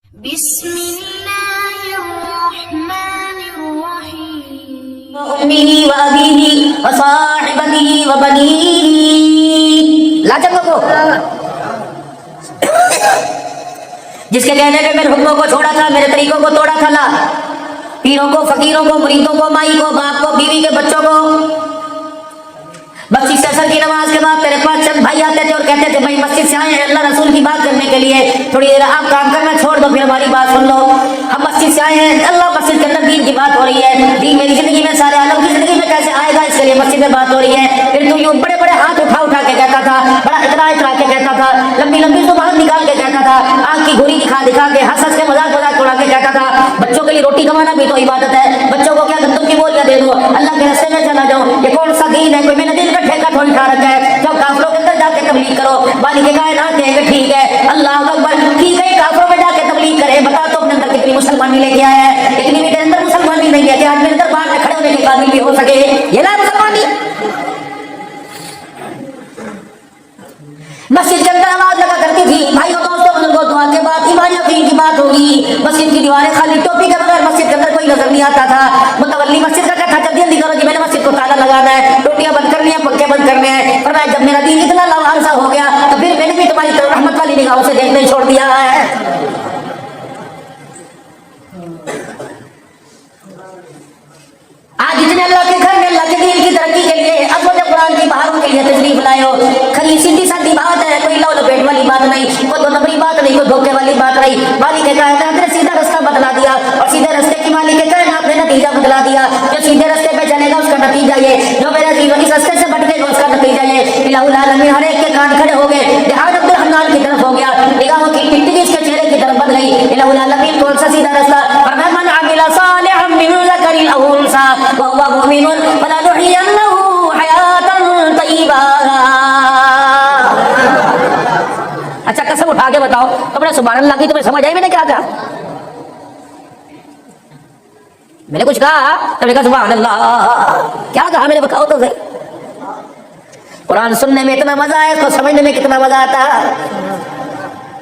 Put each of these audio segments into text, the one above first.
بسم الله الرحمن الرحيم أمه وأبيه وصاحبته وبنيه لا چلو کو جس کے کہنے پہ میرے حکموں کو چھوڑا تھا، میرے طریقوں کو توڑا تھا، لا پیروں کو، فقیروں کو، مریدوں کو، مائی کو، باپ کو، بیوی کے بچوں کو. مسجد سے اثر کی نماز کے بعد میرے پاس چند بھائی آتے تھے اور کہتے تھے بھائی مسجد سے آئے ہیں اللہ رسول کی بات کرنے کے لیے، تھوڑی دیر آپ کام کرنا چھوڑ دو پھر ہماری بات سن لو. ہم مسجد سے آئے ہیں، اللہ مسجد کے اندر دین کی بات ہو رہی ہے، دین میری زندگی میں، سارے عالم کی زندگی میں کیسے آئے گا، اس کے لیے مسجد میں بات ہو رہی ہے. پھر تو یوں بڑے بڑے ہاتھ اٹھا اٹھا کے کہتا تھا، بڑا اترا کے کہتا تھا، لمبی لمبی زبان نکال کے کہتا تھا، آنکھ کی گھوری دکھا دکھا کے، ہنس ہنس کے مذاق اڑا کے کہتا تھا بچوں کے لیے روٹی کمانا بھی تو عبادت ہے، بچوں کو کیا گندم کی بولیاں دے دو، اللہ کے راستے میں چلا جاؤ، یہ کون سا دین ہے؟ کوئی میں نے دین کا ٹھیکہ تھوڑی اٹھا رکھا ہے، جب کافروں کے اندر جا کے تبلیغ کرو، مالک کائنات کہے گا ٹھیک ہے، اللہ اکبر، ٹھیک ہے کافروں میں جا کے تبلیغ کرے، بتا تو اپنے اندر کتنی مسلمانی لے کے آیا ہے، اتنی میرے اندر مسلمانی نہیں ہے کہ آج میرے اندر باہر میں کھڑے ہونے کے قابل بھی ہو سکے، یہ لا مسلمانی. مسجد کے اندر آواز لگا کرتی تھی، بھائیوں دوستوں بزرگوں دعا کے بعد ایمان یقین کی بات ہوگی. مسجد کی دیواریں خالی ٹوپی کے بغیر مسجد کے اندر کوئی نظر نہیں آتا تھا. متولی مسجد کا کہتا جلدی جلدی کرو جی، میں نے مسجد کو تالا لگانا ہے، ٹوٹیاں بند کرنی ہیں، پنکھے بند کرنے ہیں. فرمایا جب میرا دین اتنا لاوار سا ہو گیا تو پھر میں نے بھی تمہاری طرف رحمت والی نگاہوں سے دیکھنا ہی چھوڑ دیا ہے. آج اتنے اللہ کے گھر میں اللہ کے دین کی ترقی کے لیے ازواج قرآن کی بہاروں کے لیے تشریف لائے ہو. کھلی سیدھی سادی بات ہے، کوئی لو لپیٹ والی بات نہیں، کوئی دو نمبری بات نہیں، کوئی دھوکے والی بات نہیں. مالک کائنات نے سیدھا رستہ بتلا دیا اور سیدھے رستے کی مالک کائنات نے نتیجہ بتلا دیا. جو سیدھے رستے پہ چلے گا اس کا نتیجہ یہ، جو میرے عزیز اس رستے سے بھٹکے گا اس کا نتیجہ یہ. الہ العالمین ہر ایک کے کان کھڑے ہو گئے، دھیان عبد الرحمن کی طرف ہو گیا، نگاہوں کی ٹکٹکی اس کے چہرے کی طرف بد گئی. الہ العالمین کون سا سیدھا رستہ؟ فرمایا من عمل صالحا من ذکر او انثى وهو مؤمن فلنحيينه حیاتا طیبہ. اچھا قسم اٹھا کے بتاؤ، تم نے سبحان اللہ کی تمہیں سمجھ آئی میں نے کیا کہا؟ میں نے کچھ کہا؟ تم نے کہا سبحان اللہ. کیا کہا میں نے؟ بتاؤ تو صحیح. قرآن سننے میں اتنا مزہ ہے، اس کو سمجھنے میں کتنا مزہ آتا ہے.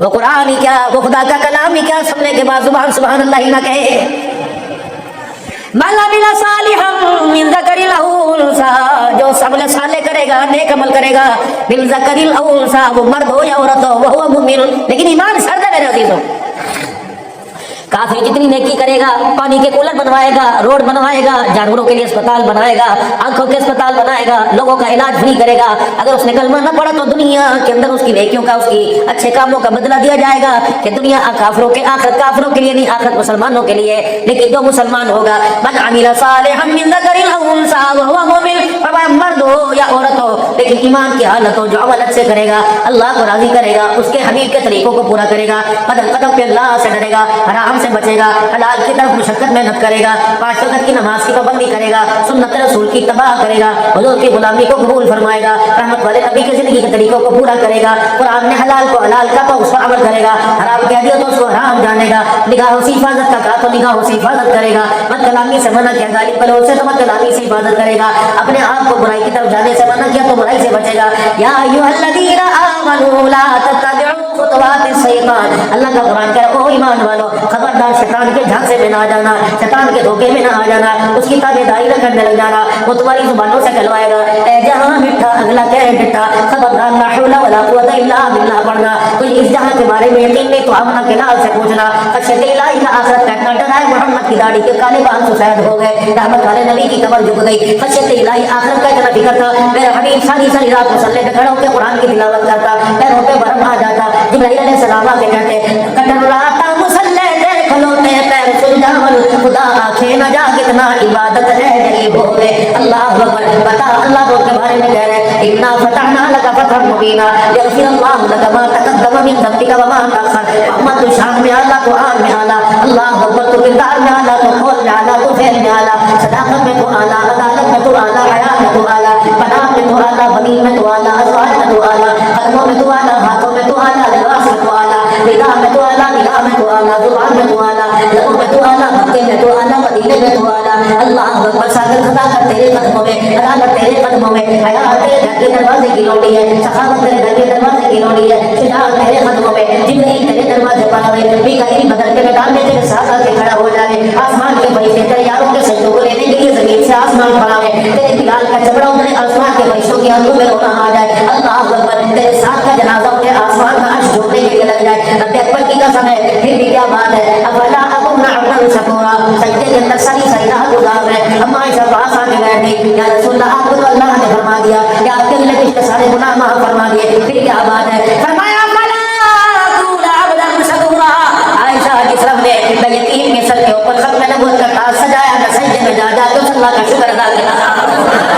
وہ قرآن ہی کیا، وہ خدا کا کلام ہی کیا، سننے کے بعد زبان سبحان اللہ ہی نہ کہے. من عمل صالحا من ذکر او انثى، جو عمل صالح کرے گا، نیک عمل کرے گا، من ذکر او انثى، وہ مرد ہو یا عورت ہو، وهو مؤمن، لیکن ایمان شرط ہے میرے عزیزوں. کافر جتنی نیکی کرے گا، پانی کے کولر بنوائے گا، روڈ بنوائے گا، جانوروں کے لیے اسپتال بنائے گا، آنکھوں کے اسپتال بنائے گا، لوگوں کا علاج فری کرے گا، اگر اس نے کلمہ نہ پڑھا تو دنیا کے اندر اس کی نیکیوں کا، اس کی اچھے کاموں کا بدلہ دیا جائے گا کہ دنیا کافروں کے، آخرت کافروں کے لیے نہیں، آخرت مسلمانوں کے لیے. لیکن جو مسلمان ہوگا، من عمل صالحا من ذکر او انثى وهو مؤمن، مرد ہو یا عورت ہو لیکن ایمان کی حالت ہو، جو عمل اچھے کرے گا، اللہ کو راضی کرے گا، اس کے حبیب کے طریقوں کو پورا کرے گا، قدم قدم پہ اللہ سے ڈرے گا، حرام سے بچے گا، حلال کی طرف مشقت محنت کرے گا، 5 وقت کی نماز کی پابندی کرے گا، سنت رسول کی اتباع کرے گا، حضور کی غلامی کو قبول فرمائے گا، رحمت والے نبی کی زندگی کے طریقوں کو پورا کرے گا. قرآن نے حلال کو حلال کا تو اس پر عمل کرے گا، حرام کہہ دیا تو اس کو حرام جانے گا، نگاہوں سے حفاظت کا کہا تو نگاہوں سے حفاظت کرے گا، بد کلامی سے منع کیا، گالی گلوچ سے تو بد کلامی سے حفاظت کرے گا، اپنے آپ کو برائی کی طرف جانے سے منع کیا تو برائی سے بچے گا. یا ایھا الذین آمنوا لا تتبعوا خطوات الشیطان، اللہ کا قرآن کہہ رہا ہے او ایمان والو خبردار شیطان کے جھانسے میں نہ آ جانا، شیطان کے دھوکے میں نہ آ جانا، اس کی تابعداری نہ کرنے لگ جانا، وہ تمہاری زبانوں سے کہلوائے گا اے جہاں مٹھا اگلا کہے مٹھا، خبردار لا حول ولا قوت الا باللہ پڑھنا. کوئی اس جہاں کے بارے میں یقین نہیں تو آمنہ کے لال سے پوچھنا. خشیت الہی کا آخرت کا اتنا ڈر ہے، محمد کی داڑھی کے کالے بال سفید ہو گئے، رحمت والے نبی کی کمر جھک گئی. خشیت الہی آخرت کا اتنا فکر تھا، میرا حبیب ساری ساری رات مصلی پہ کھڑا ہو کے قرآن کی تلاوت کرتا، پیروں پہ برم آ جاتا، جبرائیل علیہ السلام آ کے کہتے کٹر راتا مصلی دیکھ لوتے پیر سجداول، خدا آنکھیں نہ جا کتنا عبادت رہ گئی ہوئے. اللہ اکبر. بتا اللہ کو کے بارے میں کہہ رہے انا فتحنا لك فتحا مبینا یغفر اللہ لك ما تقدم من ذنبك وما تأخر. محمد تو شان میں اعلیٰ، قرآن میں اعلیٰ، اللہ اکبر. تو کردار میں اعلیٰ، تو قول میں اعلیٰ، تو فعل میں اعلیٰ، صداقت میں تو اعلیٰ، عدالت میں تو اعلیٰ، حیات میں تو اعلیٰ، بنات میں تو اعلیٰ، بنین میں تو اعلیٰ، ازواج میں تو اعلیٰ، قدموں میں تو اعلیٰ، ہاتھوں میں تو اعلیٰ، لباس میں تو اعلیٰ، نگاہ میں تو اعلیٰ، نگاہ میں تو اعلیٰ، زبان میں تو اعلیٰ، لبوں میں تو اعلیٰ، مکے میں تو اعلیٰ، مدینے میں تو اعلیٰ. اللہ اکبر. ساگر خدا کر تیرے قدموں میں، عدالت تیرے قدموں میں، حیات تیرے گھر کے دروازے کی لوٹی ہے، سخاوت تیرے گھر کے دروازے کی لوٹی ہے، شجاعت تیرے قدموں میں، جبریل تیرے دروازے نماز پڑھاوے میکائیل بدر کے میدان میں تیرے ساتھ آ کے کھڑا ہو جائے آسمان کے فرشتے تیرے یاروں کے سجدوں کو لینے کے لیے زمین سے آسمان پڑھاوے تیرے بلال کا چمڑا اترے آسمان کے فرشتوں کی آنکھوں میں رونا آ جائے اللہ اکبر تیرے ساتھ کا جنازہ اٹھے آسمان کا عرش ڈھونڈنے کے لیے لگ جائے رب اکبر کی قسم ہے پھر بھی کیا بات ہے افلا اکون عبدا شکورا سجدے کے اندر ساری رات گزار رہے اما عائشہ پاس آ کے بیٹھ گئی یا رسول اللہ آپ کو تو اللہ نے فرما دیا کہ آپ کے لیے پچھلے سارے گناہ معاف فرما دیے پھر کیا بات ہے فرمایا فلا اکون عبدا شکورا عائشہ جس رب نے یتیم کے سر کے اوپر ختم نبوت کا تاج سجایا نہ سجدے میں جا جا کے اللہ کا شکر ادا کرنا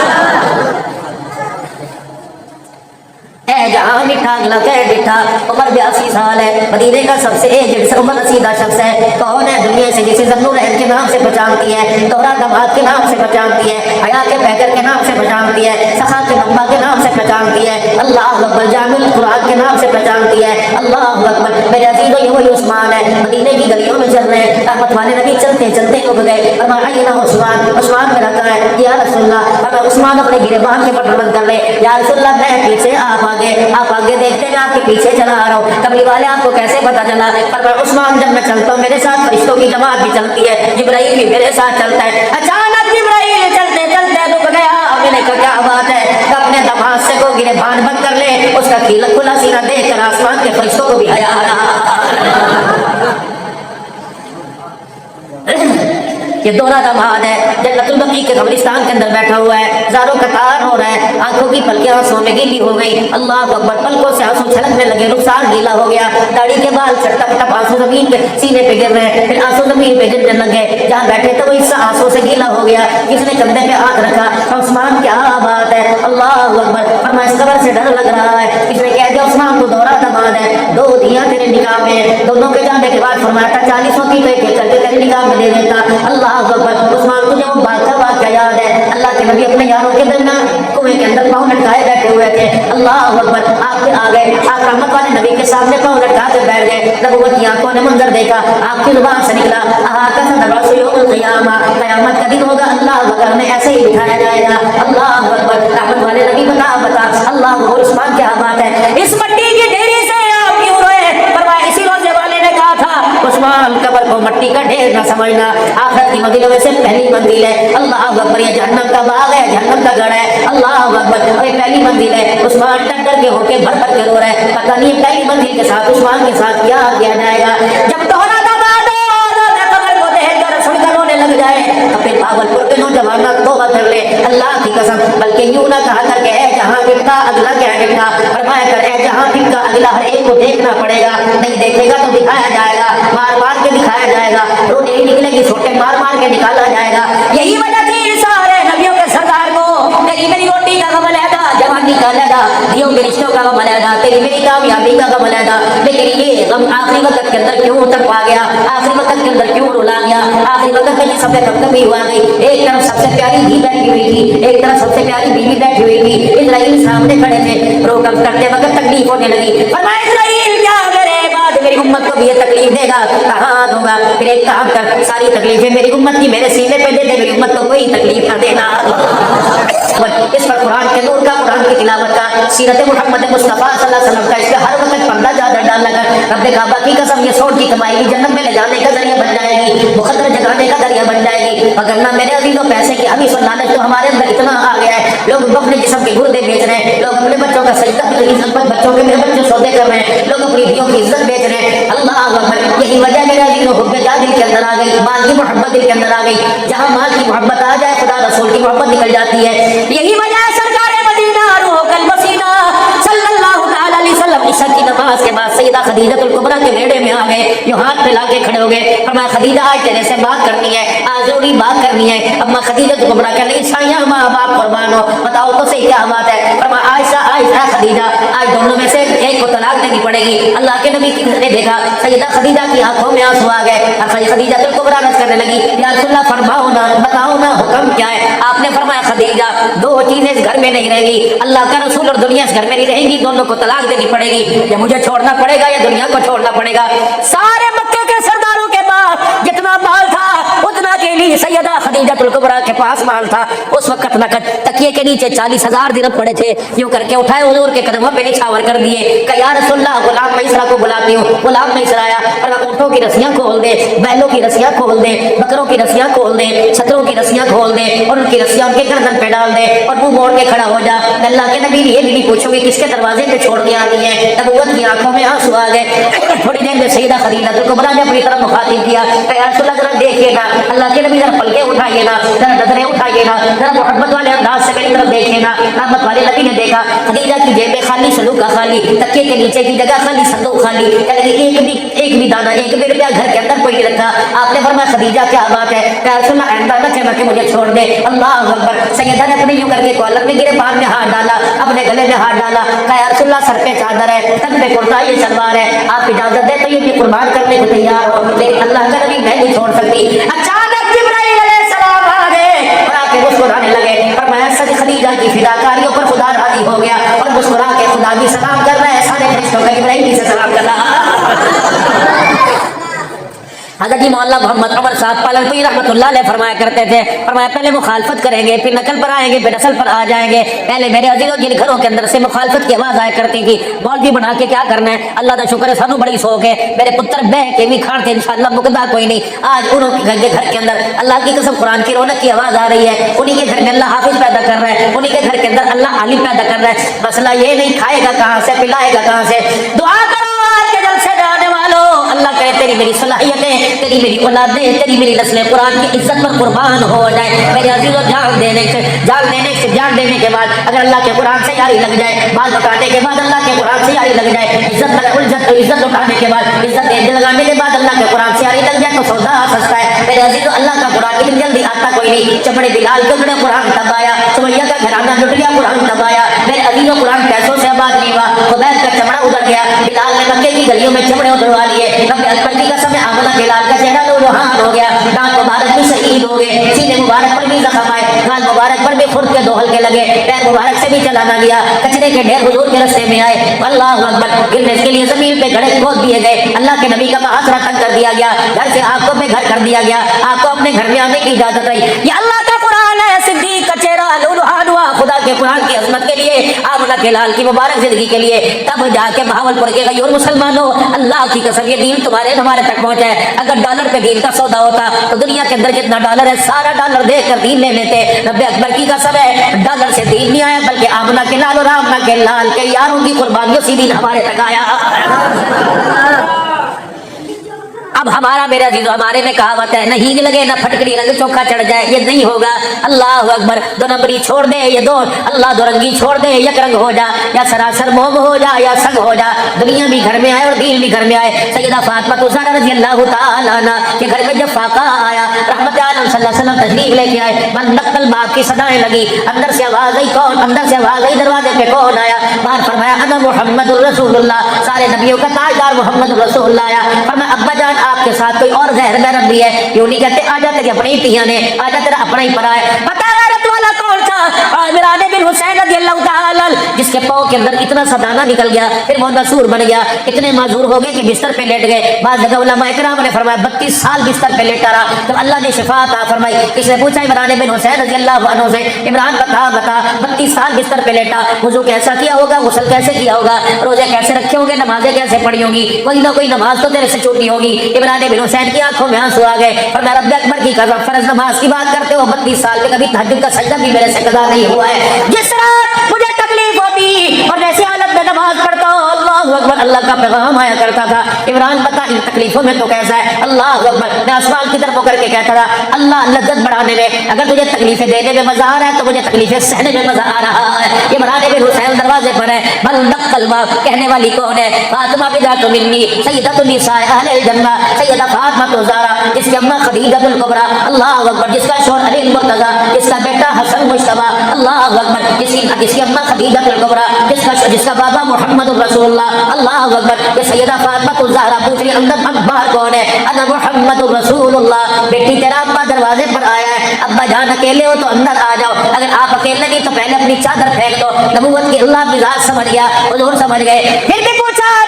جہاں مٹھا اگلا کہہ بیٹھا عمر 82 سال ہے مدینے کا سب سے ایجڈ عمر رسیدہ شخص ہے کون ہے دنیا سے جسے ذنور کے نام سے پہچانتی ہے دورہ دماد کے نام سے پہچانتی ہے حیا کے پیکر کے نام سے پہچانتی ہے سخا کے مقبہ کے نام سے پہچانتی ہے اللہ اکبر جامع القرآن کے نام سے پہچانتی ہے اللہ اکبر میرے عزیزو یہ وہی عثمان ہے مدینے کی گلیوں میں چل رہے ہیں رحمت والے نبی چلتے چلتے اٹھ گئے فرمایا عثمان میرا کہا ہے یا رسول اللہ اور عثمان اپنے گریبان کے پٹر بند کر لے یا رسول اللہ میں پیچھے آپ آگے دیکھتے ہیں آپ کے پیچھے چلا آ رہا ہوں کبھی والے آپ کو کیسے پتا چلا پر عثمان جب میں چلتا ہوں میرے ساتھ فرشتوں کی جماعت بھی چلتی ہے جبرائیل بھی میرے ساتھ چلتا ہے اچانک جبرائیل چلتے چلتے رک گیا میں نے کہا کیا بات ہے کہ اپنے دماغ سے کو گرے بان بند کر لے اس کا کھلا سینہ دیکھ کر آسمان کے فرشتوں کو بھی حیا آ رہا یہ دورہ دماد ہے جنت البقیع کے قبرستان کے اندر بیٹھا ہوا ہے زاروں قطار ہو رہا ہے آنکھوں کی پلکیں آنسوں میں گیلی ہو گئی اللہ اکبر پلکوں سے آنسو چھلکنے لگے رخسار گیلا ہو گیا داڑھی کے بال ٹپ ٹپ آنسو زمین پہ سینے پہ گر رہے ہیں پھر آنسو زمین پہ گرنے لگے جہاں بیٹھے تو وہ حصہ آنسوں سے گیلا ہو گیا کس نے کندھے پہ ہاتھ رکھا عثمان کیا بات ہے اللہ اکبر فرمایا اس قبر سے ڈر لگ رہا ہے اس نے کہہ دیا عثمان کو دورہ دماد ہے 2 دیاں تیرے نکاح میں دونوں کے جانے کے بعد فرمایا تھا 40 کی کر کے تیرے نکاح میں دے دیتا اللہ اکبر عثمان کو جب بات کا واقعہ یاد ہے اللہ کے نبی اپنے یاروں کے درمیان کنویں کے اندر پاؤں لٹکائے بیٹھے ہوئے تھے اللہ اکبر آپ کے آ گئے آپ رحمت والے نبی کے سامنے پاؤں لٹکا کے بیٹھ گئے نبوت کی آنکھوں نے منظر دیکھا آپ کی زبان سے نکلا قیامت کا دن ہوگا اللہ اکبر نے ایسے ہی بٹھایا جائے گا اللہ اکبر رحمت والے نبی بتا اللہ اکبر عثمان کیا بات ہے اس مٹی کی ڈھیری سے آپ کیوں روئے فرمایا اسی روزے والے نے کہا تھا عثمان قبر کو مٹی کا ڈھیر نہ سمجھنا آخرت کی منزلوں میں سے پہلی منزل ہے اللہ اکبر یہ جہنم کا باغ ہے جہنم کا گڑھ ہے اللہ اکبر یہ پہلی منزل ہے عثمان ٹکر کے ہو کے بھر بھر کے رو رہے ہیں پتہ نہیں پہلی منزل کے ساتھ عثمان کے ساتھ کیا کیا جائے گا جب دورہ دماد قبر کو دیکھ کر سن کر رونے لگ جائے تو پھر بھاگلپور کے نوجوان توبہ کر لے اللہ کی قسم بلکہ یوں نہ کہا کر کے اے جہاں بکتا اگلا کیا بکتا فرمایا کر اے جہاں بکتا اگلا ہر ایک کو دیکھنا پڑے گا نہیں دیکھے گا تو دکھایا جائے گا مار مار کے دکھایا جائے گا روٹی نکلے گی چھوٹے مار مار کے نکالا جائے گا یہی وجہ تھی سارے نبیوں کے سردار کو تیری میری روٹی کا غم علیحدہ جوانی کا علیحدہ دیوں کے رشتوں کا غم علیحدہ تیری میری کامیابی کا غم علیحدہ لیکن یہ غم آخری وقت کے اندر کیوں تک آ گیا آخری وقت کے اندر کیوں رلا گیا آخری وقت میں یہ سب سے کبھی ہوا گئی ایک طرف سب سے پیاری دھی بیٹھی ہوئی تھی ایک طرف سب سے پیاری بیوی بیٹھی ہوئی تھی اسرائیل سامنے کھڑے تھے روکم کرتے وقت تکلیف ہونے لگی فرمایا اسرائیل کیا کرے بعد میری امت کو بھی یہ تکلیف دے گا کہاں دوں گا پھر ایک کام کر ساری تکلیفیں میری امت کی میرے سینے پہ دے دے میری امت کو کوئی تکلیف نہ دینا اس پر قرآن کے نور کا قرآن کی تلاوت کا سیرت محمد مصطفیٰ صلی اللہ علیہ وسلم کا اس پہ ہر وقت پردہ زیادہ ڈالنا کر رب کعبہ کی قسم یہ سوٹ کی کمائی کی جنت میں لے جانے کا ذریعہ بن جائے گی مقدر جگانے کا ذریعہ بن جائے گی اگر نہ میرے عزیزوں پیسے کی ابھی سن لالچ تو ہمارے اندر اتنا آ گیا ہے لوگ اپنے جسم کے گردے بیچ رہے ہیں لوگ اپنے بچوں کا سجدہ بچوں کے میرے بچے سودے کر رہے ہیں لوگ اپنی بیویوں کی عزت بیچ رہے ہیں اللہ اکبر یہی وجہ میرے عزیزوں حب جا دل کے اندر آ گئی مال کی محبت دل کے اندر آ گئی جہاں مال کی محبت آ جائے خدا رسول کی محبت نکل جاتی ہے یہی وجہ ہے سرکار مدینہ روح الوسیلہ صلی اللہ تعالی علیہ وسلم عشاء کی نماز کے بعد سیدہ خدیجہ الکبریٰ کے بیڑے میں آ گئے جو ہاتھ پھیلا کے کھڑے ہو گئے فرمایا خدیجہ آج تیرے سے بات کرنی ہے آج ضروری بات کرنی ہے اما خدیجہ الکبریٰ کہنے لگی سایہ ماں باپ قربان ہو بتاؤ تو صحیح کیا بات ہے فرمایا عائشہ خدیجہ آج دونوں میں سے ایک کو طلاق دینی پڑے گی اللہ کے نبی نے دیکھا سیدہ خدیجہ کی آنکھوں میں آنسو آ گئے اور خدیجہ الکبریٰ رض کرنے لگی یا رسول اللہ فرماؤ نا بتاؤ نا حکم کیا ہے آپ نے فرمایا خدیجہ 2 چیزیں اس گھر میں نہیں رہیں گی اللہ کا رسول اور دنیا اس گھر میں نہیں رہیں گی دونوں کو طلاق دینی پڑے گی یا مجھے چھوڑنا پڑے گا یا دنیا کو چھوڑنا پڑے گا سارے مکے کے سرداروں کے پاس جتنا مال تھا اتنا کے لیے سیدہ خدیجہ خدیجہ الکبریٰ کے پاس مال تھا، اس وقت نقد تکیے کے نیچے 40,000 درہم پڑے تھے، یوں کر کے اٹھائے حضور کے قدموں پہ نچھاور کر دیے کہ یا رسول اللہ غلام میسرہ کو بلاتی ہوں۔ غلام میسرہ آیا اور اونٹوں کی رسیاں کھول دے، بیلوں کی رسیاں کھول دے، بکروں کی رسیاں کھول دے، چھتروں کی رسیاں کھول دے اور ان کی رسیاں ان کے گردن پہ ڈال دے اور منہ موڑ کے کھڑا ہو جا۔ اللہ کے نبی یہ بھی نہیں پوچھو گے کس کے دروازے پہ چھوڑ کے آنی ہے۔ نبوت کی آنکھوں میں آنسو آ گئے۔ تھوڑی دیر میں سیدہ خدیجہ الکبریٰ نے اپنی طرف مخاطب کیا کہ یا رسول اللہ ذرا دیکھیے نا، اللہ کے نبی ذرا پلکیں اٹھائیے نا، ذرا نظریں اٹھائیے نا، ذرا محبت والے انداز سے میری طرف دیکھیے نا۔ رحمت والے نبی نے دیکھا خدیجہ کی جیبیں خالی، صندوق کا خالی، تکیے کے نیچے کی جگہ خالی، صندوق خالی، یعنی ایک بھی دانہ، ایک بھی روپیہ گھر کے اندر کوئی نہیں رکھا۔ آپ نے فرمایا خدیجہ کیا بات ہے؟ کہ رسول اللہ آئندہ نہ کہنا کہ مجھے چھوڑ دے۔ اللہ اکبر۔ سیدہ نے اپنے یوں کر کے کالر میں گرے، پان میں ہاتھ ڈالا، اپنے گلے میں ہاتھ ڈالا، کہا رسول اللہ سر پہ چادر ہے، تن پہ کرتا، یہ سلوار ہے، آپ اجازت دے تو یہ بھی قربان کرنے کو تیار ہو، لیکن اللہ کا نبی میں نہیں چھوڑ سکتی۔ اچانک جبرائیل علیہ السلام آ گئے اور آ کے مسکرانے لگے، فرمایا سچ خدیجہ کی فداکاریوں پر خدا راضی ہو گیا، اور مسکرا کے خدا بھی سلام کر رہا ہے، سارے فرشتوں کا جبرائیل سے سلام کر رہا۔ حضرت مولانا محمد عمر صاحب پالنپوری رحمۃ اللہ علیہ فرمایا کرتے تھے، فرمایا پہلے مخالفت کریں گے، پھر نقل پر آئیں گے، پھر نسل پر آ جائیں گے۔ پہلے میرے عزیزوں جن گھروں کے اندر سے مخالفت کی آواز آیا کرتی تھی، مولوی بنا کے کیا کرنا ہے، اللہ کا شکر ہے سانو بڑی سوک ہے، میرے پتر بہ کے بھی کھاڑتے انشاءاللہ مقدہ کوئی نہیں۔ آج انہوں کے گھر کے اندر اللہ کی قسم قرآن کی رونق کی آواز آ رہی ہے، انہی کے گھر میں اللہ حافظ پیدا کر رہا ہے، انہی کے گھر کے اندر اللہ عالم پیدا کر رہا ہے۔ مسئلہ یہ نہیں کھائے گا کہاں سے، پلائے گا کہاں سے۔ دعا کرو آج کے جلسے میں آنے والوں، اللہ کہے تیری میری صلاحیتیں، تیری میری اولادیں، تیری میری نسلیں قرآن کی عزت پر قربان ہو جائے۔ میرے عزیزوں جان دینے کے بعد اگر اللہ کے قرآن سے یاری لگ جائے، بال بکانے کے بعد اللہ کے قرآن سے یاری لگ جائے، عزت اٹھانے کے بعد، عزت لگانے کے بعد اللہ کے قرآن سے یاری لگ جائے تو سودا سستا ہے۔ میرے عزیزوں اللہ کا قرآن اتنی جلدی آتا کوئی نہیں۔ چمڑے بلال کے گھر قرآن تب آیا، سمیہ کا گھرانہ لٹ گیا، قرآن تب آیا۔ میرے عزیزوں قرآن پیسوں سے آباد نہیں ہوا، خبیب کا چمڑا ادھر گیا، بلال نے مکے کی گلیوں میں چمڑے ادھروا لیے، رب اکبر کی قسم آمنہ بلال کا چہرہ لوہان ہو گیا، دانت مبارک بھی شہید ہو گئے، سینے مبارک پر بھی زخم آئے، گال مبارک پر بھی خرد کے 2 حلقے لگے، پیر مبارک سے بھی چلانا گیا، کچرے کے ڈھیر حضور کے راستے میں آئے۔ اللہ اکبر۔ گرنے کے لیے زمین پہ گھڑے کھود دیے گئے، اللہ کے نبی کا محاصرہ تنگ کر دیا گیا، گھر سے آنکھوں میں گھر کر دیا گیا، آپ کو اپنے گھر میں آنے کی اجازت رہی۔ یہ اللہ کا قرآن ہے، صدیق کا چہرہ لولہان ہوا خدا کے قرآن کی عظمت کے لیے، آمنہ کے لال کی مبارک زندگی کے لیے۔ تب جا کے بہاول پور کے غیور مسلمانوں، اللہ کی قسم یہ دین تمہارے ہمارے تک پہنچا ہے۔ اگر ڈالر پہ دین کا سودا ہوتا تو دنیا کے اندر کتنا ڈالر ہے، سارا ڈالر دے کر دین لے لیتے۔ رب اکبر کی قسم ہے ڈالر سے دین نہیں آیا، بلکہ آمنہ کے لال اور آمنہ کے لال کے یاروں کی قربانیوں سے دین ہمارے تک آیا۔ اب ہمارا میرے عزیزو ہمارے میں کہاوت ہے، نہ ہینگ لگے نہ پھٹکڑی رنگ چوکھا چڑھ جائے، یہ نہیں ہوگا۔ اللہ اکبر۔ 2 نمبری چھوڑ دے، یہ 2 اللہ 2 رنگی چھوڑ دے، یک رنگ ہو جا، یا سراسر موم ہو جا یا سنگ ہو جا۔ دنیا بھی گھر میں آئے اور دین بھی گھر میں آئے۔ سیدہ فاطمہ زہرا رضی اللہ تعالیٰ عنہ کے گھر میں جب فاقہ آیا، رحمت عالم صلی اللہ علیہ وسلم تشریف لے کے آئے، من نقل باپ کی صدائیں لگی، اندر سے آواز آئی، کون؟ اندر سے آواز آئی، دروازے پہ کون آیا؟ باہر فرمایا انا محمد الرسول اللہ، سارے نبیوں کا تاجدار محمد الرسول اللہ آیا۔ فرمایا ابا جان آپ کے ساتھ کوئی اور غیر محرم بھی ہے؟ کیوں نہیں کہتے آجا تیری اپنی تیاں نے، آجا تیرا اپنا ہی پڑا ہے۔ پتہ غیرت والا کون تھا؟ عامران بن حسین رضی اللہ تعالی، جس کے پاؤں کے اندر اتنا سا دانہ نکل گیا، پھر وہ معذور بن گیا، اتنے معذور ہو گئے کہ بستر پہ لیٹ گئے۔ بعض جگہ علماء کرام نے فرمایا 32 سال بستر پہ لیٹا رہا، تو اللہ نے شفا عطا فرمائی۔ کسی نے پوچھا عمران بن حسین رضی اللہ عنہ سے، عمران بتا 32 سال بستر پہ لیٹا، وضو کیسا کیا ہوگا، غسل کیسے کیا ہوگا، روزے کیسے رکھے ہوں گے، نمازیں کیسے پڑھی ہوں گی، کوئی نہ کوئی نماز تو تیرے سے چھوٹی ہوگی۔ عمران بن حسین کی آنکھوں میں آنسو آ گئے، اور میں رب اکبر کی قسم فرض نماز کی بات کرتے ہو 32 سال میں کبھی تہجد کا سجدہ بھی میرے سے قضا نہیں ہوا ہے۔ جس رات مجھے تکلیف ہوتی اور ویسے حالت میں نماز پڑھتا ہوں، اللہ اکبر، اللہ کا پیغام آیا کرتا تھا، عمران بتا ان تکلیفوں میں تو کیسا ہے، اللہ اکبر، میں آسمان کی طرف ہو کر کے کہتا تھا اللہ لذت بڑھانے میں، اگر تجھے تکلیفیں دینے میں مزہ آ رہا ہے تو مجھے تکلیفیں سہنے میں مزہ آ رہا ہے۔ عمران بن حسین دروازے پر ہے، بل نقل کہنے والی کون ہے؟ فاطمہ بنت منی سیدۃ النساء اہل الجنہ، سیدہ فاطمہ زہرا، جس کی اماں خدیجہ الکبریٰ، اللہ اکبر، جس کا شوہر علی المرتضیٰ، جس کا بیٹا حسن مجتبیٰ، اللہ اکبر، جس کی اماں خدیجہ الکبریٰ، جس کا بابا محمد الرسول اللہ، اللہ اکبر، یہ سیدہ فاطمہ زہرا پوچھ رہی اندر اخبار کون ہے؟ انا محمد الرسول اللہ، بیٹی تیرا ابا دروازے پر آیا ہے، ابا جان اکیلے ہو تو اندر آ جاؤ، اگر آپ اکیلے نہیں تو پہلے اپنی چادر پھینک دو۔ نبوت کی اللہ مزاج سمجھ گیا، حضور سمجھ گئے، پھر بھی پوچھا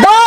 2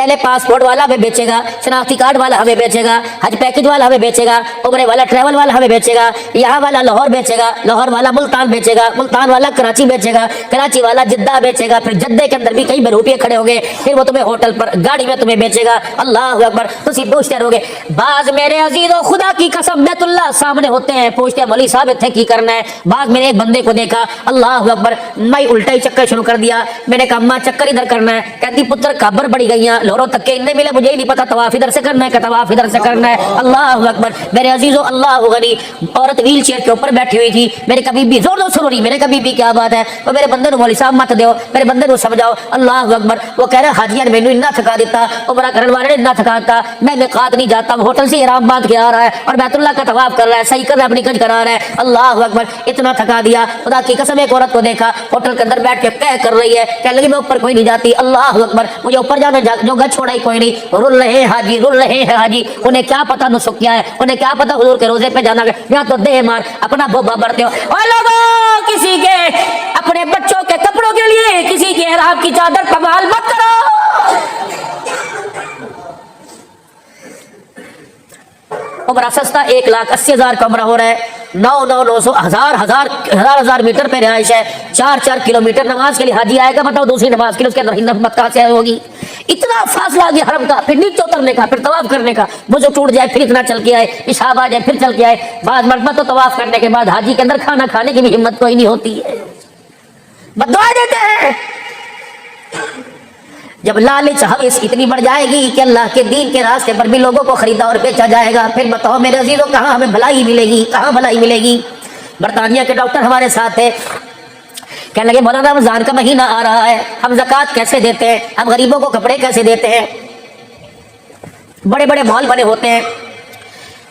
پہلے پاسپورٹ والا ہمیں بیچے گا, شناختی کارڈ والا ہمیں بیچے گا, حج پیکج والا ہمیں بیچے گا, عمرے والا ٹریول والا ہمیں بیچے گا, یہاں والا لاہور بیچے گا, لاہور والا ملتان بیچے گا, ملتان والا کراچی بیچے گا, کراچی والا جدہ بیچے گا, پھر جدے کے اندر بھی کئی روپیے کھڑے ہو گئے, پھر وہ تمہیں ہوٹل پر گاڑی میں تمہیں بیچے گا. اللہ اکبر. تسی پوچھتے رہو گے. بعض میرے عزیزو خدا کی قسم بیت اللہ سامنے ہوتے ہیں, پوچھتے ہیں مولوی صاحب اتنے کی کرنا ہے. بعض میرے ایک بندے کو دیکھا, اللہ اکبر, میں الٹا ہی چکر شروع کر دیا. میں نے کہا اماں چکر ادھر کرنا ہے, کہتی پتر خبر بڑی گئی ہیں لورو تک کے انہیں ملے, مجھے ہی نہیں پتا طواف ادھر سے کرنا ہے کہ طواف ادھر سے کرنا ہے. اللہ اکبر. میرے عزیزو اللہ غنی, عورت ویل چیئر کے اوپر بیٹھی ہوئی تھی. میرے کبھی بھی زور زور سنو رہی, میرے کبھی بھی کیا بات ہے, تو میرے بندے مولوی صاحب مت دیو, میرے بندے کو سمجھاؤ. اللہ اکبر. وہ کہہ رہے حاجیاں نے مینوں اتنا تھکا دیتا, عمرہ کرنے والے نے اتنا تھکا دیتا, میں میقات نہیں جاتا, ہوٹل سے احرام باندھ کے آ رہا ہے اور بیت اللہ کا طواف کر رہا ہے, صحیح کر رہا ہے, اپنی گج کرا رہا ہے. اللہ اکبر. اتنا تھکا دیا. خدا کی قسم ایک عورت کو دیکھا ہوٹل کے اندر بیٹھ کے کہہ کر رہی ہے, کہنے لگی میں اوپر کوئی نہیں جاتی. اللہ اکبر. مجھے اوپر جانے جو گج چھوڑا ہی کوئی نہیں. رول رہے حاجی, رول رہے ہیں حاجی. انہیں کیا پتا نسک کیا ہے, انہیں کیا پتا حضور کے روزے پہ جانا ہے, یا تو دے مار اپنا بوبا بڑھتے ہو. اور لوگوں کسی کے اپنے بچوں کے کپڑوں کے لیے کسی کے احرام کی چادر پمال مت کرو. عمرہ سستا 1,80,000 کا عمرہ ہو رہا ہے, 9,900 ہزار میٹر پہ رہائش ہے, 4 کلومیٹر. نماز کے لیے حاجی آئے گا, بتاؤ دوسری نماز کے لیے اس کے اندر ہمت کہاں سے ہوگی؟ اتنا فاصلہ آ گیا حرم کا, پھر نیچے اترنے کا, پھر طواف کرنے کا, وضو ٹوٹ جائے پھر اتنا چل کے آئے, پیشاب آ جائے پھر چل کے آئے. بعض مرتبہ تو طواف کرنے کے بعد حاجی کے اندر کھانا کھانے کی بھی ہمت کوئی نہیں ہوتی ہے, بددعا دیتے ہیں. جب لالچ حوث اتنی بڑھ جائے گی کہ اللہ کے دین کے راستے پر بھی لوگوں کو خریدا اور بیچا جائے گا, پھر بتاؤ میرے عزیزوں کہاں ہمیں بھلائی ملے گی, کہاں بھلائی ملے گی؟ برطانیہ کے ڈاکٹر ہمارے ساتھ تھے, کہنے لگے مولانا رمضان کا مہینہ آ رہا ہے, ہم زکوٰۃ کیسے دیتے ہیں, ہم غریبوں کو کپڑے کیسے دیتے ہیں؟ بڑے بڑے مال بنے ہوتے ہیں,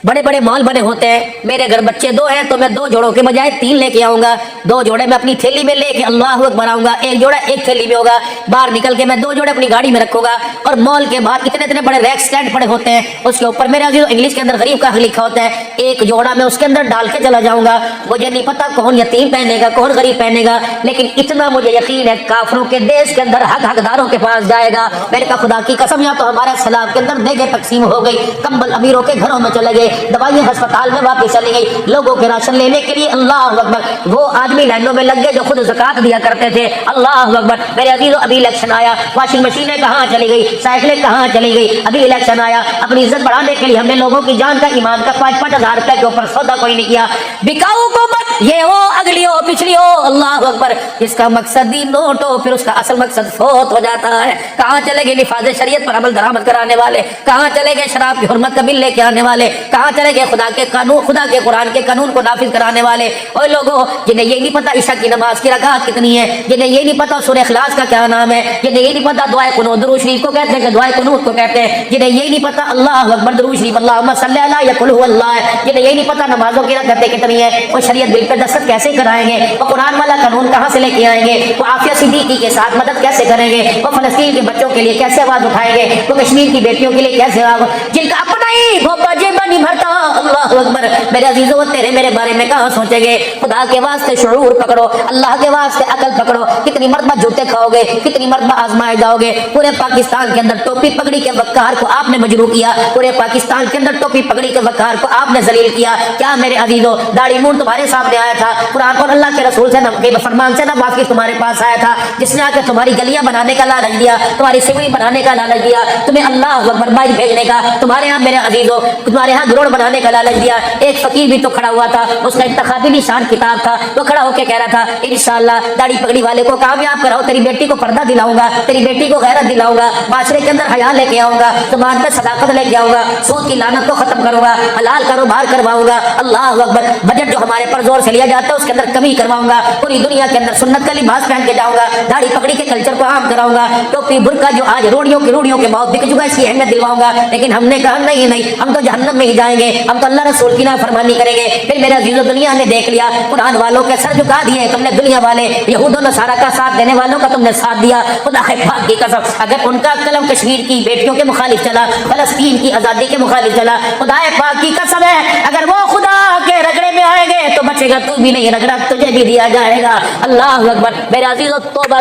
بڑے بڑے مال بنے ہوتے ہیں. میرے گھر بچے 2 ہیں تو میں 2 جوڑوں کے بجائے 3 لے کے آؤں گا. 2 جوڑے میں اپنی تھیلی میں لے کے اللہ اکبر آؤں گا, 1 جوڑا ایک تھیلی میں ہوگا. باہر نکل کے میں 2 جوڑے اپنی گاڑی میں رکھوں گا. اور مال کے باہر اتنے بڑے ریک سٹینڈ پڑے ہوتے ہیں, اس کے اوپر میرے عزیزو انگلش کے اندر غریب کا حق لکھا ہوتا ہے. 1 جوڑا میں اس کے اندر ڈال کے چلا جاؤں گا. مجھے نہیں پتا کون یتیم پہنے گا, کون غریب پہنے گا, لیکن اتنا مجھے یقین ہے کافروں کے دیش کے اندر حقداروں کے پاس جائے گا. میرے کا خدا کی قسم, یا تو ہمارے سیلاب کے اندر دیگیں تقسیم ہو گئی, کمبل امیروں کے گھروں میں چلے گئے, دوائیں ہسپتال میں واپس چلی گئی, لوگوں کے راشن لینے کے لیے اللہ اکبر وہ آدمی لائنوں میں لگ گئے جو خود زکات دیا کرتے تھے. اللہ اکبر. میرے عزیزو ابھی الیکشن آیا, واشنگ مشینیں کہاں چلی گئی, سائیکلیں کہاں چلی گئی. ابھی الیکشن آیا, اپنی عزت بڑھانے کے لیے ہم نے لوگوں کی جان کا, ایمان کا 5-5 ہزار روپے کے اوپر سودا کوئی نہیں کیا. بکاؤ حکومت یہ ہو, اگلی ہو, پچھلی ہو, اللہ اکبر, جس کا مقصد ہی نوٹ ہو پھر اس کا اصل مقصد فوت ہو جاتا ہے. کہاں چلے گئے نفاذ شریعت پر عمل درآمد کرانے والے, کہاں چلے گئے شراب کی حرمت کا بل لے کے آنے والے, کہاں چلے گئے خدا کے قانون, خدا کے قرآن کے قانون کو نافذ کرانے والے. اور لوگوں جنہیں یہ نہیں پتا عشاء کی نماز کی رکعت کتنی ہے, جنہیں یہ نہیں پتا سورہ اخلاص کا کیا نام ہے, جنہیں یہ نہیں پتا دعائے قنوت درود شریف کو کہتے ہیں کہ دعائے قنوت کو کہتے ہیں, جنہیں یہ نہیں پتا اللہ اکبر درود شریف اللہم صلی علی یا قل هو اللہ ہے, جنہیں یہ نہیں پتا نمازوں کی رکعتیں کتنی ہے, وہ شریعت بل پہ دستخط کیسے کرائیں گے, وہ قرآن والا قانون کہاں سے لے کے آئیں گے, وہ عافیہ صدیقی کے ساتھ مدد کیسے کریں گے, وہ فلسطین کے بچوں کے لیے کیسے آواز اٹھائیں گے, وہ کشمیر کی بیٹیوں کے لیے کیسے جن کا اپنا ہی بھوپا جیبا نہیں بھرتا. اللہ اکبر. میرے عزیزو تیرے میرے بارے میں کہاں سوچیں گے؟ خدا کے واسطے شعور پکڑو, اللہ کے واسطے عقل پکڑو. کتنی مرتبہ جوتے کھاؤ گے, کتنی مرتبہ آزمائے جاؤ گے. پورے پاکستان کے اندر ٹوپی پگڑی کے وقار کو آپ نے مجروح کیا, پورے پاکستان کے اندر ٹوپی پگڑی کے وقار کو آپ نے ذلیل کیا. کیا میرے عزیزو داڑھی مون تمہارے سامنے آیا تھا, قرآن اور اللہ کے رسول سے کے فرمان سے نہ واقف تمہارے پاس آیا تھا, جس نے آ کے تمہاری گلیاں بنانے کا لالچ دیا, تمہاری سیوری بنانے کا لالچ دیا, تمہیں اللہ اکبر باہر بھیجنے کا, تمہارے یہاں میرے عزیزو تمہارے یہاں گروڑ بنانے کا لالچ دیا. ایک فقیر بھی تو کھڑا ہوا تھا, اس کا انتخابی نشان کتاب تھا, وہ کھڑا ہو کے کہہ رہا تھا انشاءاللہ داڑھی پگڑی والے کو کامیاب کراؤ, تیری بیٹی کو پردہ دلاؤں گا, تیری بیٹی کو غیرت دلاؤں گا, معاشرے کے اندر حیا لے کے آؤں گا, زبان پہ صداقت لے کے آؤں گا, سود کی لعنت کو ختم کروں گا, حلال کاروبار کرواؤں گا. اللہ اکبر. بجٹ جو ہمارے پر زور سے لیا جاتا ہے اس کے اندر کمی کرواؤں گا, پوری دنیا کے اندر سنت کا لباس پہن کے جاؤں گا, داڑھی پگڑی کے کلچر کو عام کراؤں گا, ٹوپی برقع جو آج روڑیوں کے بہت بک چکا ہے اس کی اہمیت دلواؤں گا. لیکن ہم نے کہا نہیں, ہم تو جہنم میں ہی جائیں گے, ہم تو اللہ رسول کی نافرمانی کریں گے. پھر میرے عزیزو دنیا نے دیکھ لیا, قرآن والوں کے سر جھکا دیے تم نے, دنیا والے یہود و نصارہ کا ساتھ دینے والوں کا تم نے ساتھ دیا. خدا پاک کی قسم اگر ان کا قلم کشمیر کی بیٹیوں کے مخالف چلا, فلسطین کی آزادی کے مخالف چلا, خدا پاک کی قسم ہے اگر وہ خدا کے رگڑے میں آئیں گے تو بچے گا تو بھی نہیں, رگڑا تجھے بھی دیا جائے گا. اللہ اکبر. میرے عزیزو توبہ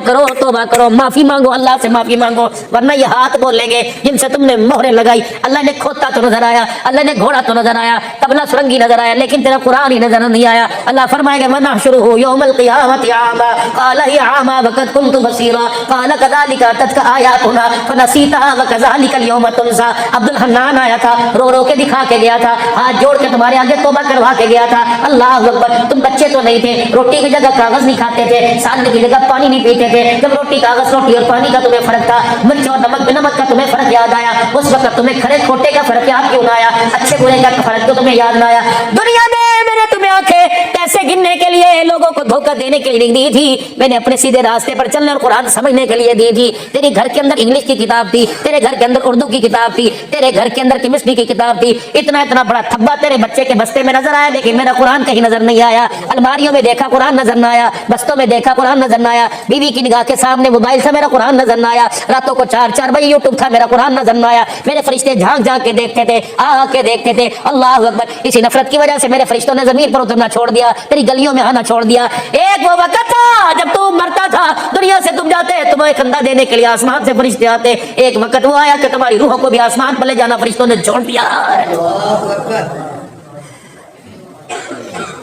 کرو, معافی مانگو, اللہ سے معافی مانگو, ورنہ یہ ہاتھ بولیں گے جن سے تم نے مہریں لگائی. اللہ نے کھوتا تو نظر آیا, اللہ نے گھوڑا تو نظر آیا, تبلا سرنگی نظر آیا, لیکن تیرا قرآن ہی نظر نہیں آیا. اللہ فرمائے گا وَنَحْشُرُهُ يَوْمَ الْقِيَامَةِ أَعْمَى قَالَ هِيَ أَعْمَى وَقَدْ كُنْتُ بَصِيرًا قَالَ كَذَلِكَ أَتَتْكَ آيَاتُنَا فَنَسِيتَهَا وَكَذَلِكَ الْيَوْمَ تُنسَى. عبد الحنان آیا تھا, رو رو کے دکھا کے گیا تھا, ہاتھ جوڑ کے تمہارے آگے توبہ کروا کے گیا تھا. اللہ اکبر. تم بچے تو نہیں تھے, روٹی کی جگہ کاغذ نہیں کھاتے تھے, سالن کی جگہ پانی نہیں پیتے تھے. جب روٹی کاغذ, روٹی اور پانی کا تمہیں فرق تھا, مرچ اور نمک کا تمہیں فرق یاد آیا, اس وقت تمہیں کھڑے کھوٹے کا فرق یاد کیوں نہ آیا, اچھے برے کا فرق تو تمہیں یاد نہ آیا. دنیا میں میں نے تمہیں آنکھیں پیسے گننے کے لیے, لوگوں کو دھوکہ دینے کے لیے دی تھی, میں نے اپنے سیدھے راستے پر چلنے اور قرآن سمجھنے کے لیے دی تھی. تیرے گھر کے اندر انگلش کی کتاب تھی, تیرے گھر کے اندر اردو کی کتاب تھی, تیرے گھر کے اندر کیمسٹری کی کتاب تھی. اتنا بڑا تھبا تیرے بچے کے بستے میں نظر آیا, لیکن میرا قرآن کہیں نظر نہیں آیا. الماریوں میں دیکھا قرآن نظر نہ آیا, بستوں میں دیکھا قرآن نظر نہ آیا, بیوی کی نگاہ کے سامنے موبائل تھا, میرا قرآن نظر نہ آیا. راتوں کو 4 بجے یوٹیوب تھا, میرا قرآن نظر نہ آیا. میرے فرشتے جھانک کے دیکھتے تھے, آ کے دیکھتے تھے. اللہ اکبر. اسی نفرت کی وجہ سے میرے فرشتوں نے زمین پر اترنا چھوڑ دیا, تیری گلیوں میں آنا چھوڑ دیا. ایک وہ وقت تھا جب تو مرتا تھا, دنیا سے تم جاتے, تمہیں کندھا دینے کے لیے آسمان سے فرشتے آتے. ایک وقت وہ آیا کہ تمہاری روحوں کو بھی آسمان پر لے جانا فرشتوں نے چھوڑ دیا.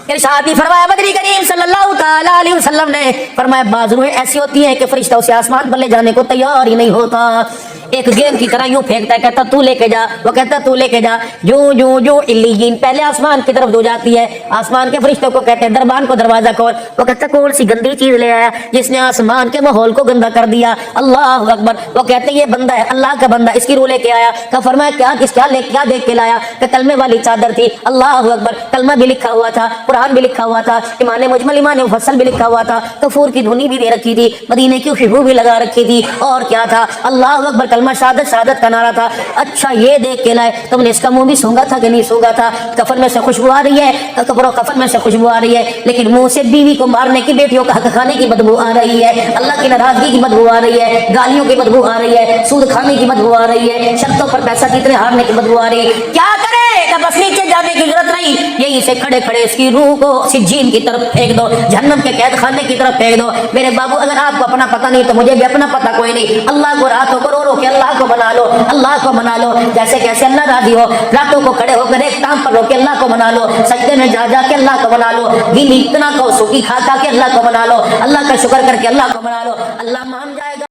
ارشاد فرمایا بدری کریم صلی اللہ تعالی علیہ وسلم نے فرمایا بعض روحیں ایسی ہوتی ہیں کہ فرشتہ اسے آسمان پر لے جانے کو تیار ہی نہیں ہوتا. ایک گیند کی طرح یوں پھینکتا ہے, کہتا تو لے کے جا, وہ کہتا تو لے کے جا. جو علیین پہلے آسمان کی طرف دو جاتی ہے, آسمان کے فرشتوں کو کہتے ہیں دربان کو دروازہ کھول, وہ کہتا کون سی گندی چیز لے آیا جس نے آسمان کے ماحول کو گندا کر دیا. اللہ اکبر. وہ کہتے ہیں یہ بندہ ہے, اللہ کا بندہ, اس کی روح لے کے آیا. کہ فرمایا کیا دیکھ کے لایا, کہ کلمے والی چادر تھی. اللہ اکبر. کلمہ بھی لکھا ہوا تھا, قرآن بھی لکھا ہوا تھا, ایمان مجمل ایمان مفصل بھی لکھا ہوا تھا, کفور کی دھنی بھی دے رکھی تھی, مدینے کی خوشبو بھی لگا رکھی تھی, اور کیا تھا اللہ اکبر کلمہ شہادت کا نعرہ تھا. اچھا یہ دیکھ کے لائے تم نے اس کا منہ بھی سونگا تھا کہ نہیں سونگا تھا. کفن میں سے خوشبو آ رہی ہے, کفن میں سے خوشبو آ رہی ہے, لیکن منہ سے بیوی کو مارنے کی, بیٹیوں کا حق کھانے کی بدبو آ رہی ہے, اللہ کی ناراضگی کی بدبو آ رہی ہے, گالیوں کی بدبو آ رہی ہے, سود کھانے کی بدبو آ رہی ہے, شرطوں پر پیسہ جیتنے ہارنے کی بدبو آ رہی ہے. کیا کرے کہ بس نیچے جانے کی ضرورت نہیں, یہی سے کھڑے اس کی روح کو سجین کی طرف پھینک دو, جہنم کے قید خانے کی طرف پھینک دو. میرے بابو اگر آپ کو اپنا پتہ نہیں تو مجھے بھی اپنا پتہ کوئی نہیں. اللہ کو راتوں کو رو کے اللہ کو بنا لو, اللہ کو منا لو, جیسے کیسے اللہ راضی ہو. راتوں کو کھڑے ہو کر ایک ٹانگ پر رو کے اللہ کو منا لو, سجدے میں جا کے اللہ کو منا لو, دن اتنا کو سوکھی کھا کے اللہ کو منا لو, اللہ کا شکر کر کے اللہ کو منا لو. اللہ مان